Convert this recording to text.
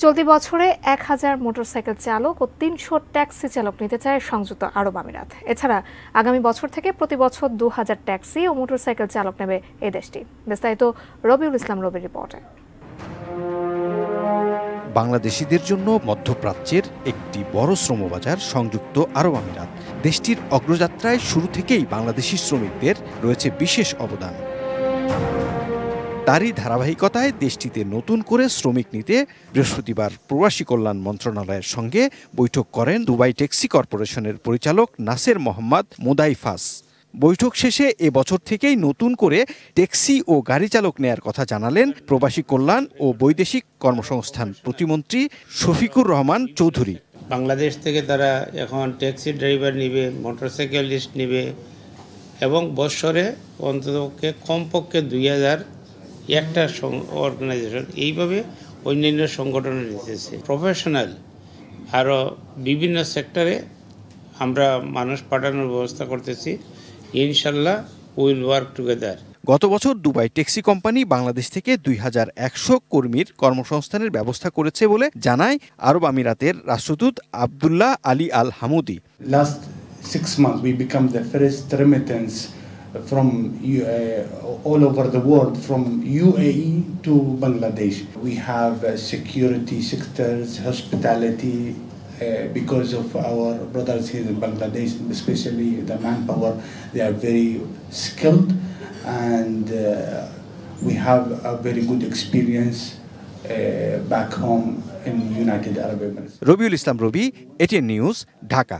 চলতি বছরে 1000 মোটরসাইকেল চালক ও 300 ট্যাক্সি চালক নিতে চায় সংযুক্ত আরব আমিরাত। এছাড়া আগামী বছর থেকে প্রতি বছর 2000 ট্যাক্সি ও মোটরসাইকেল চালক নেবে এই দেশটি। বিস্তারিত রবিউল ইসলাম রবির রিপোর্টে। বাংলাদেশিদের জন্য মধ্যপ্রাচ্যের একটি বড় শ্রমবাজার সংযুক্ত আরব আমিরাত। দেশটির অগ্রযাত্রায় শুরু থেকেই বাংলাদেশি শ্রমিকদের রয়েছে বিশেষ অবদান। তারই ধারাবাহিকতায় দেশটিতে নতুন করে শ্রমিক নিতে বৃহস্পতিবার প্রবাসী কল্যাণ মন্ত্রণালয়ের সঙ্গে বৈঠক করেন দুবাই ট্যাক্সি কর্পোরেশনের পরিচালক নাসের মোহাম্মদ মুদাইফাস। বৈঠক শেষে এবছর থেকেই নতুন করে ট্যাক্সি ও গাড়ি চালক নেয়ার কথা জানালেন প্রবাসী কল্যাণ ও বৈদেশিক কর্মসংস্থান প্রতিমন্ত্রী শফিকুর রহমান চৌধুরী। বাংলাদেশ থেকে তারা এখন ট্যাক্সি ড্রাইভার নিবে, মোটরসাইকেলিস্ট নিবে এবং বছরে অন্ততপক্ষে কমপক্ষে 2000 একটা অর্গানাইজেশন এইভাবে অন্যান্য সংগঠন নিতেছে। প্রফেশনাল আরও বিভিন্ন সেক্টরে আমরা মানুষ পাঠানোর ব্যবস্থা করতেছি। ইনশাল্লাহ উইল ওয়ার্ক টুগেদার। গত বছর দুবাই ট্যাক্সি কোম্পানি বাংলাদেশ থেকে 2100 কর্মীর কর্মসংস্থানের ব্যবস্থা করেছে বলে জানায় আরব আমিরাতের রাষ্ট্রদূত আব্দুল্লাহ আলী আল Hamudi. Last 6 months we become the first remittance from all over the world, from UAE to Bangladesh. We have security sectors, hospitality, because of our brothers here in Bangladesh, especially the manpower, they are very skilled and we have a very good experience back home in United Arab Emirates. Rabiul Islam Robi, ATN news, Dhaka.